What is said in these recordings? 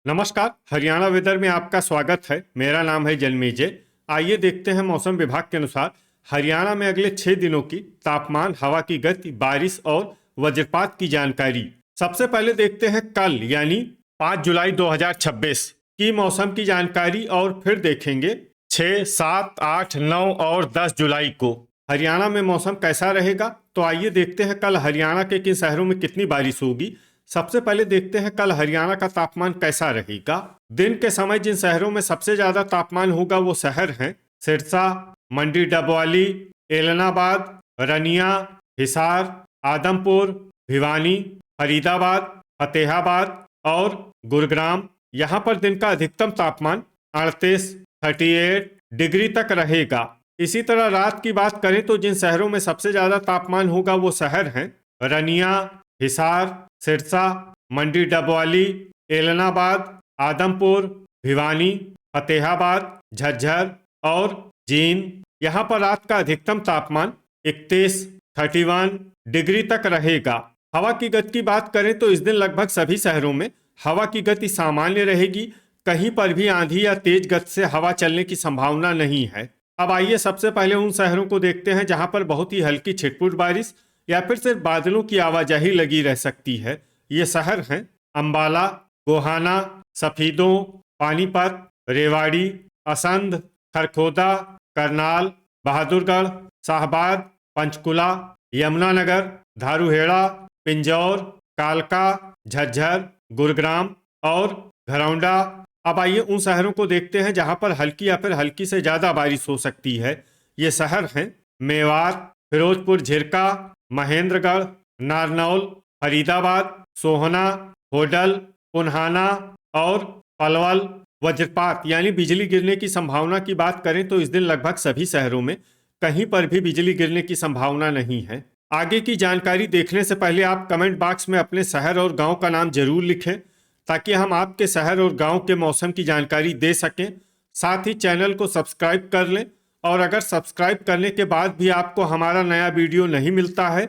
नमस्कार। हरियाणा वेदर में आपका स्वागत है। मेरा नाम है जन्मेजय। आइए देखते हैं मौसम विभाग के अनुसार हरियाणा में अगले 6 दिनों की तापमान, हवा की गति, बारिश और वज्रपात की जानकारी। सबसे पहले देखते हैं कल यानी 5 जुलाई 2026 की मौसम की जानकारी और फिर देखेंगे 6, 7, 8, 9 और 10 जुलाई को हरियाणा में मौसम कैसा रहेगा। तो आइए देखते हैं कल हरियाणा के किन शहरों में कितनी बारिश होगी। सबसे पहले देखते हैं कल हरियाणा का तापमान कैसा रहेगा। दिन के समय जिन शहरों में सबसे ज्यादा तापमान होगा वो शहर हैं सिरसा, मंडी डबवाली, एलनाबाद, रनिया, हिसार, आदमपुर, भिवानी, फरीदाबाद, फतेहाबाद और गुरुग्राम। यहाँ पर दिन का अधिकतम तापमान 38 डिग्री तक रहेगा। इसी तरह रात की बात करें तो जिन शहरों में सबसे ज्यादा तापमान होगा वो शहर हैं रनिया, हिसार, सिरसा, मंडी डबवाली, एलनाबाद, आदमपुर, भिवानी, फतेहाबाद, झज्जर और जींद। यहाँ पर रात का अधिकतम तापमान 31 डिग्री तक रहेगा। हवा की गति की बात करें तो इस दिन लगभग सभी शहरों में हवा की गति सामान्य रहेगी। कहीं पर भी आंधी या तेज गति से हवा चलने की संभावना नहीं है। अब आइए सबसे पहले उन शहरों को देखते हैं जहां पर बहुत ही हल्की छिटपुट बारिश या फिर सिर्फ बादलों की आवाजाही लगी रह सकती है। ये शहर हैं अंबाला, गोहाना, सफीदों, पानीपत, रेवाड़ी, असंध, खरखोदा, करनाल, बहादुरगढ़, शाहबाद, पंचकुला, यमुनानगर, धारूहेड़ा, पिंजौर, कालका, झज्जर, गुरुग्राम और घरौंडा। अब आइए उन शहरों को देखते हैं जहां पर हल्की या फिर हल्की से ज्यादा बारिश हो सकती है। ये शहर हैं मेवात, फिरोजपुर झिरका, महेंद्रगढ़, नारनौल, फरीदाबाद, सोहना, होडल, पुन्हाना और पलवल। वज्रपात यानी बिजली गिरने की संभावना की बात करें तो इस दिन लगभग सभी शहरों में कहीं पर भी बिजली गिरने की संभावना नहीं है। आगे की जानकारी देखने से पहले आप कमेंट बॉक्स में अपने शहर और गांव का नाम जरूर लिखें ताकि हम आपके शहर और गांव के मौसम की जानकारी दे सकें। साथ ही चैनल को सब्सक्राइब कर लें और अगर सब्सक्राइब करने के बाद भी आपको हमारा नया वीडियो नहीं मिलता है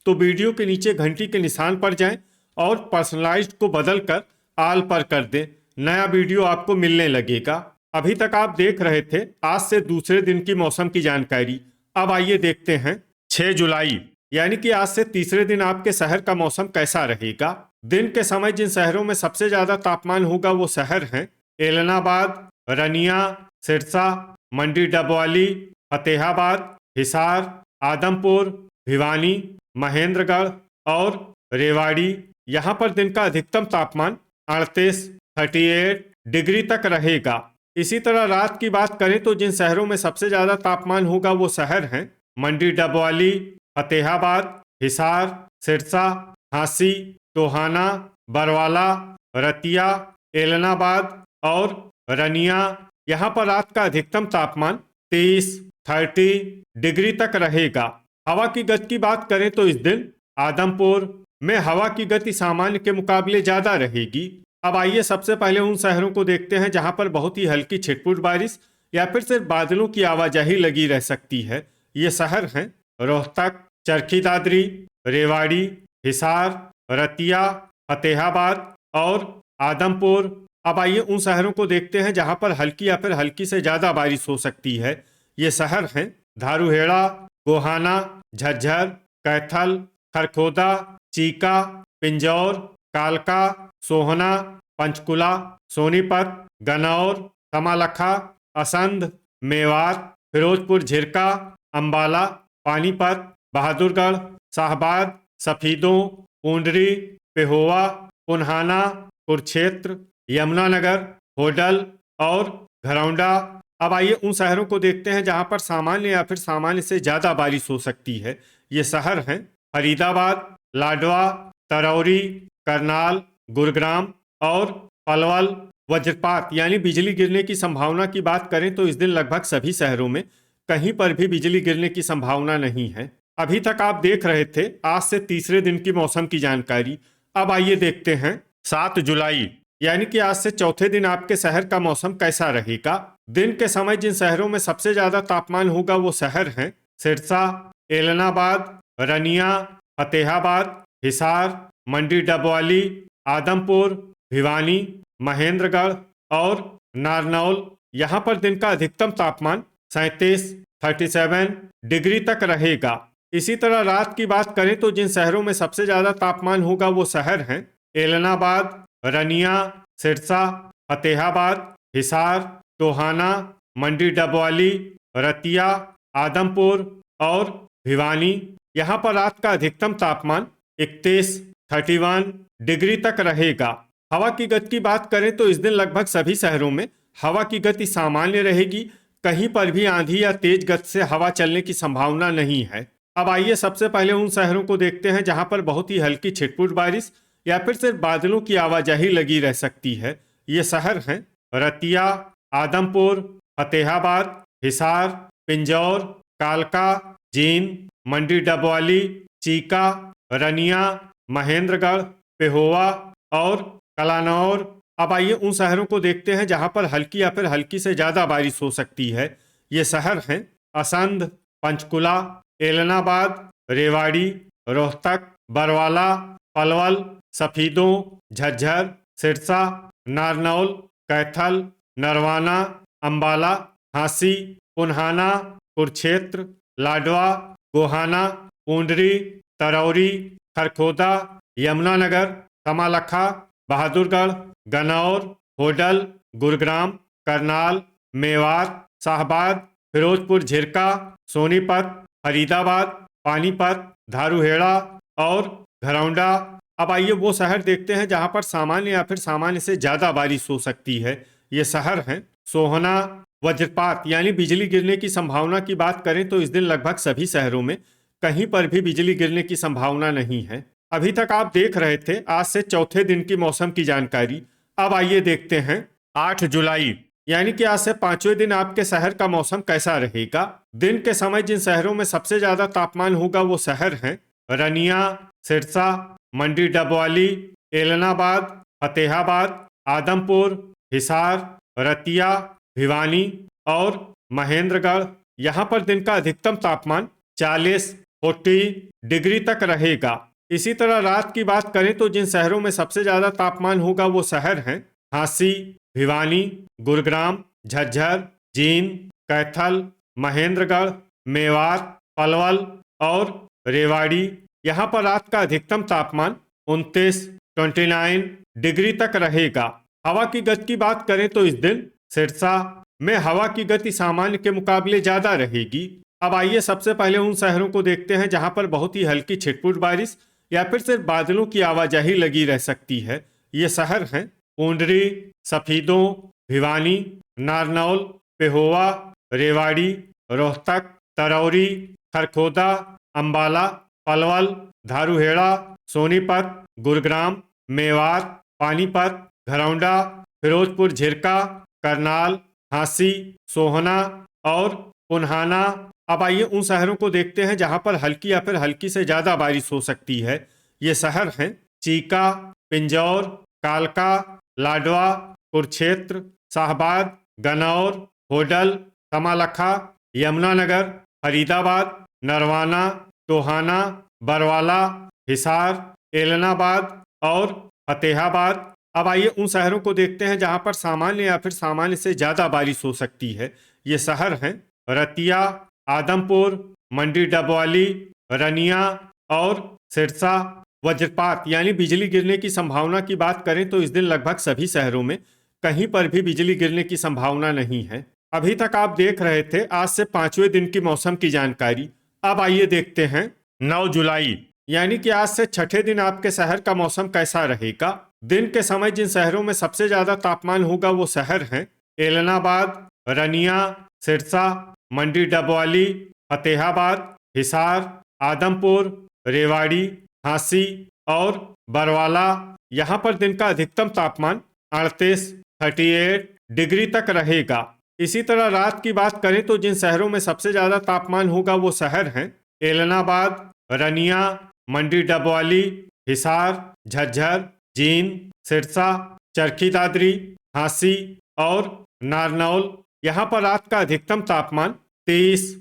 तो वीडियो के नीचे घंटी के निशान पर जाएं और पर्सनलाइज्ड को बदल कर आल पर कर दें। नया वीडियो आपको मिलने लगेगा। अभी तक आप देख रहे थे आज से दूसरे दिन की मौसम की जानकारी। अब आइए देखते हैं 6 जुलाई यानी कि आज से तीसरे दिन आपके शहर का मौसम कैसा रहेगा। दिन के समय जिन शहरों में सबसे ज्यादा तापमान होगा वो शहर हैं एलनाबाद, रनिया, सिरसा, मंडी डबवाली, फतेहाबाद, हिसार, आदमपुर, भिवानी, महेंद्रगढ़ और रेवाड़ी। यहाँ पर दिन का अधिकतम तापमान 38 डिग्री तक रहेगा। इसी तरह रात की बात करें तो जिन शहरों में सबसे ज्यादा तापमान होगा वो शहर हैं मंडी डबवाली, फतेहाबाद, हिसार, सिरसा, झांसी, टोहाना, बरवाला, रतिया, एलनाबाद और रनिया। यहाँ पर रात का अधिकतम तापमान 30 डिग्री तक रहेगा। हवा की गति की बात करें तो इस दिन आदमपुर में हवा की गति सामान्य के मुकाबले ज्यादा रहेगी। अब आइए सबसे पहले उन शहरों को देखते हैं जहां पर बहुत ही हल्की छिटपुट बारिश या फिर सिर्फ बादलों की आवाजाही लगी रह सकती है। ये शहर हैं रोहतक, चरखी दादरी, रेवाड़ी, हिसार, रतिया, फतेहाबाद और आदमपुर। अब आइए उन शहरों को देखते हैं जहां पर हल्की या फिर हल्की से ज्यादा बारिश हो सकती है। ये शहर हैं धारूहेड़ा, गोहाना, झज्जर, कैथल, खरखोदा, चीका, पिंजौर, कालका, सोहना, पंचकुला, सोनीपत, गनौर, तमालखा, असंध, मेवात, फिरोजपुर झिरका, अंबाला, पानीपत, बहादुरगढ़, शाहबाद, सफीदों, पूंडरी, पेहोवा, पुन्हाना, कुरुक्षेत्र, यमुनानगर, होडल और घरौंडा। अब आइए उन शहरों को देखते हैं जहां पर सामान्य या फिर सामान्य से ज्यादा बारिश हो सकती है। ये शहर हैं फरीदाबाद, लाडवा, तरौरी, करनाल, गुरुग्राम और पलवल। वज्रपात यानी बिजली गिरने की संभावना की बात करें तो इस दिन लगभग सभी शहरों में कहीं पर भी बिजली गिरने की संभावना नहीं है। अभी तक आप देख रहे थे आज से तीसरे दिन की मौसम की जानकारी। अब आइए देखते हैं 7 जुलाई यानी कि आज से चौथे दिन आपके शहर का मौसम कैसा रहेगा। दिन के समय जिन शहरों में सबसे ज्यादा तापमान होगा वो शहर हैं सिरसा, एलनाबाद, रनिया, फतेहाबाद, हिसार, मंडी डबवाली, आदमपुर, भिवानी, महेंद्रगढ़ और नारनौल, यहाँ पर दिन का अधिकतम तापमान 37 डिग्री तक रहेगा। इसी तरह रात की बात करें तो जिन शहरों में सबसे ज्यादा तापमान होगा वो शहर हैं एलनाबाद, रनिया, सिरसा, फतेहाबाद, हिसार, टोहाना, मंडी डबवाली, रतिया, आदमपुर और भिवानी। यहाँ पर रात का अधिकतम तापमान 31 डिग्री तक रहेगा। हवा की गति की बात करें तो इस दिन लगभग सभी शहरों में हवा की गति सामान्य रहेगी। कहीं पर भी आंधी या तेज गति से हवा चलने की संभावना नहीं है। अब आइए सबसे पहले उन शहरों को देखते हैं जहां पर बहुत ही हल्की छिटपुट बारिश या फिर सिर्फ बादलों की आवाजाही लगी रह सकती है। ये शहर हैं रतिया, आदमपुर, फतेहाबाद, हिसार, पिंजौर, कालका, जींद, मंडी डबवाली, चीका, रनिया, महेंद्रगढ़, पेहोवा और कलानौर। अब आइए उन शहरों को देखते हैं जहां पर हल्की या फिर हल्की से ज्यादा बारिश हो सकती है। ये शहर हैं असंध, पंचकुला, एलनाबाद, रेवाड़ी, रोहतक, बरवाला, पलवल, सफीदों, झज्जर, सिरसा, नारनौल, कैथल, नरवाना, अंबाला, झांसी, पुन्हाना, कुरुक्षेत्र, लाडवा, गोहाना, पूंडरी, तरौरी, खरखोदा, यमुनानगर, कमालखा, बहादुरगढ़, गनौर, होडल, गुरुग्राम, करनाल, मेवात, शाहबाद, फिरोजपुर झिरका, सोनीपत, फरीदाबाद, पानीपत, धारूहेड़ा और घरौंडा। अब आइए वो शहर देखते हैं जहां पर सामान्य या फिर सामान्य से ज्यादा बारिश हो सकती है। ये शहर हैं सोहना। वज्रपात यानी बिजली गिरने की संभावना की बात करें तो इस दिन लगभग सभी शहरों में कहीं पर भी बिजली गिरने की संभावना नहीं है। अभी तक आप देख रहे थे आज से चौथे दिन की मौसम की जानकारी। अब आइए देखते हैं 8 जुलाई यानी कि आज से 5वें दिन आपके शहर का मौसम कैसा रहेगा। दिन के समय जिन शहरों में सबसे ज्यादा तापमान होगा वो शहर हैं रनिया, सिरसा, मंडी डबवाली, एलनाबाद, फतेहाबाद, आदमपुर, हिसार, रतिया, भिवानी और महेंद्रगढ़। यहाँ पर दिन का अधिकतम तापमान 40 डिग्री तक रहेगा। इसी तरह रात की बात करें तो जिन शहरों में सबसे ज्यादा तापमान होगा वो शहर हैं झांसी, भिवानी, गुरुग्राम, झज्जर, जींद, कैथल, महेंद्रगढ़, मेवात, पलवल और रेवाड़ी। यहाँ पर रात का अधिकतम तापमान 29 डिग्री तक रहेगा। हवा की गति की बात करें तो इस दिन सिरसा में हवा की गति सामान्य के मुकाबले ज्यादा रहेगी। अब आइए सबसे पहले उन शहरों को देखते हैं जहां पर बहुत ही हल्की छिटपुट बारिश या फिर सिर्फ बादलों की आवाजाही लगी रह सकती है। ये शहर हैं पूंडरी, सफीदों, भिवानी, नारनौल, पेहोवा, रेवाड़ी, रोहतक, तरौरी, खरखोदा, अंबाला, पलवल, धारूहेड़ा, सोनीपत, गुरुग्राम, मेवात, पानीपत, घरौंडा, फिरोजपुर झिरका, करनाल, झांसी, सोहना और पुन्हाना। अब आइए उन शहरों को देखते हैं जहां पर हल्की या फिर हल्की से ज्यादा बारिश हो सकती है। ये शहर हैं चीका, पिंजौर, कालका, लाडवा, कुरुक्षेत्र, शाहबाद, गनौर, होडल, कमालखा, यमुनानगर, फरीदाबाद, नरवाना, टोहाना, बरवाला, हिसार, एलनाबाद और फतेहाबाद। अब आइए उन शहरों को देखते हैं जहां पर सामान्य या फिर सामान्य से ज्यादा बारिश हो सकती है। ये शहर हैं रतिया, आदमपुर, मंडी डबवाली, रनिया और सिरसा। वज्रपात यानी बिजली गिरने की संभावना की बात करें तो इस दिन लगभग सभी शहरों में कहीं पर भी बिजली गिरने की संभावना नहीं है। अभी तक आप देख रहे थे आज से 5वें दिन की मौसम की जानकारी। अब आइए देखते हैं 9 जुलाई यानी कि आज से छठे दिन आपके शहर का मौसम कैसा रहेगा। दिन के समय जिन शहरों में सबसे ज्यादा तापमान होगा वो शहर हैं एलनाबाद, रनिया, सिरसा, मंडी डबवाली, फतेहाबाद, हिसार, आदमपुर, रेवाड़ी, झांसी और बरवाला। यहाँ पर दिन का अधिकतम तापमान 38 डिग्री तक रहेगा। इसी तरह रात की बात करें तो जिन शहरों में सबसे ज्यादा तापमान होगा वो शहर हैं एलनाबाद, रनिया, मंडी डबवाली, हिसार, झज्जर, जींद, सिरसा, चरखी दादरी, झांसी और नारनौल। यहाँ पर रात का अधिकतम तापमान 30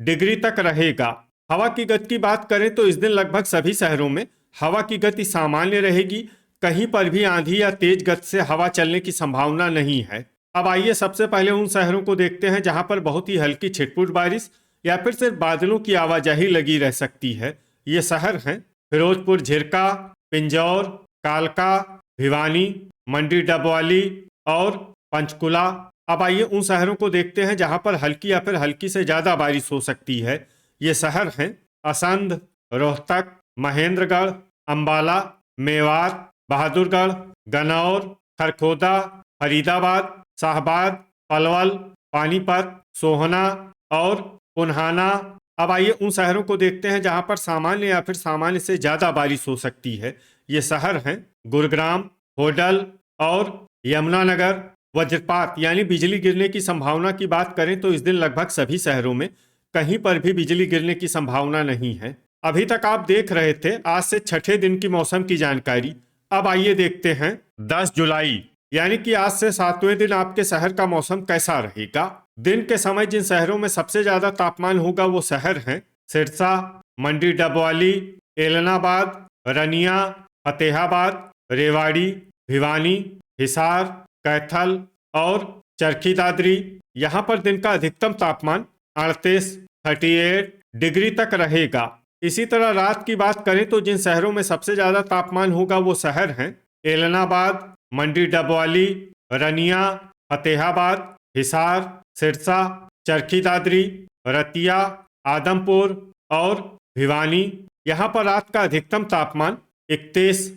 डिग्री तक रहेगा। हवा की गति की बात करें तो इस दिन लगभग सभी शहरों में हवा की गति सामान्य रहेगी। कहीं पर भी आंधी या तेज गति से हवा चलने की संभावना नहीं है। अब आइए सबसे पहले उन शहरों को देखते हैं जहां पर बहुत ही हल्की छिटपुट बारिश या फिर सिर्फ बादलों की आवाजाही लगी रह सकती है। ये शहर हैं फिरोजपुर झिरका, पिंजौर, कालका, भिवानी, मंडी डबवाली और पंचकुला। अब आइए उन शहरों को देखते हैं जहां पर हल्की या फिर हल्की से ज्यादा बारिश हो सकती है। ये शहर हैं असंध, रोहतक, महेंद्रगढ़, अंबाला, मेवात, बहादुरगढ़, गन्नौर, खरखोदा, फरीदाबाद, शाहबाद, पलवल, पानीपत, सोहना और पुन्हाना। अब आइए उन शहरों को देखते हैं जहां पर सामान्य या फिर सामान्य से ज्यादा बारिश हो सकती है। ये शहर हैं गुरुग्राम, होडल और यमुनानगर। वज्रपात यानी बिजली गिरने की संभावना की बात करें तो इस दिन लगभग सभी शहरों में कहीं पर भी बिजली गिरने की संभावना नहीं है। अभी तक आप देख रहे थे आज से छठे दिन की मौसम की जानकारी। अब आइए देखते हैं 10 जुलाई यानी कि आज से 7वें दिन आपके शहर का मौसम कैसा रहेगा। दिन के समय जिन शहरों में सबसे ज्यादा तापमान होगा वो शहर हैं सिरसा, मंडी डबवाली, एलनाबाद, रनिया, फतेहाबाद, रेवाड़ी, भिवानी, हिसार, कैथल और चरखी दादरी। यहाँ पर दिन का अधिकतम तापमान 38 डिग्री तक रहेगा। इसी तरह रात की बात करें तो जिन शहरों में सबसे ज्यादा तापमान होगा वो शहर हैं एलनाबाद, मंडी डबवाली, रनिया, फतेहाबाद, हिसार, सिरसा, चरखी दादरी, रतिया, आदमपुर और भिवानी। यहाँ पर रात का अधिकतम तापमान 31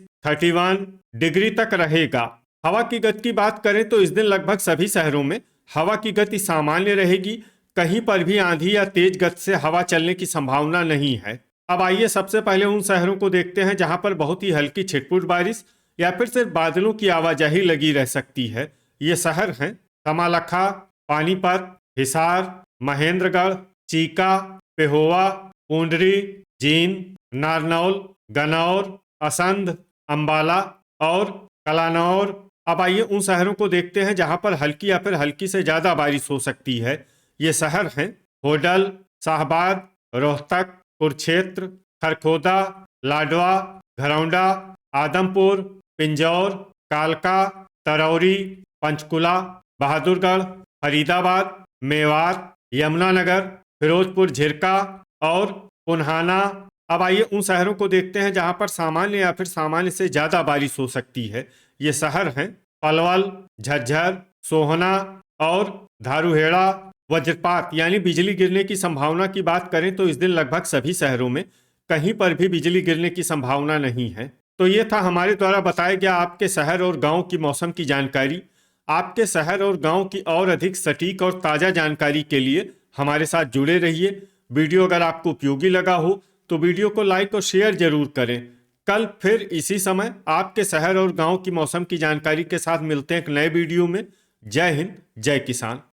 डिग्री तक रहेगा। हवा की गति की बात करें तो इस दिन लगभग सभी शहरों में हवा की गति सामान्य रहेगी। कहीं पर भी आंधी या तेज गति से हवा चलने की संभावना नहीं है। अब आइए सबसे पहले उन शहरों को देखते हैं जहां पर बहुत ही हल्की छिटपुट बारिश या फिर सिर्फ बादलों की आवाजाही लगी रह सकती है। ये शहर हैं कमालखा, पानीपत, हिसार, महेंद्रगढ़, चीका, पेहोवा, पूंडरी, जींद, नारनौल, गन्नौर, असंध, अंबाला और कलानौर। अब आइए उन शहरों को देखते हैं जहां पर हल्की या फिर हल्की से ज्यादा बारिश हो सकती है। ये शहर हैं होडल, शाहबाद, रोहतक, कुरुक्षेत्र, खरखोदा, लाडवा, घरौंडा, आदमपुर, पिंजौर, कालका, तरौरी, पंचकुला, बहादुरगढ़, फरीदाबाद, मेवात, यमुनानगर, फिरोजपुर झिरका और पुन्हाना। अब आइए उन शहरों को देखते हैं जहां पर सामान्य या फिर सामान्य से ज्यादा बारिश हो सकती है। ये शहर हैं पलवल, झज्जर, सोहना और धारूहेड़ा। वज्रपात यानी बिजली गिरने की संभावना की बात करें तो इस दिन लगभग सभी शहरों में कहीं पर भी बिजली गिरने की संभावना नहीं है। तो ये था हमारे द्वारा बताया गया आपके शहर और गांव की मौसम की जानकारी। आपके शहर और गांव की और अधिक सटीक और ताज़ा जानकारी के लिए हमारे साथ जुड़े रहिए। वीडियो अगर आपको उपयोगी लगा हो तो वीडियो को लाइक और शेयर जरूर करें। कल फिर इसी समय आपके शहर और गांव की मौसम की जानकारी के साथ मिलते हैं एक नए वीडियो में। जय हिंद, जय किसान।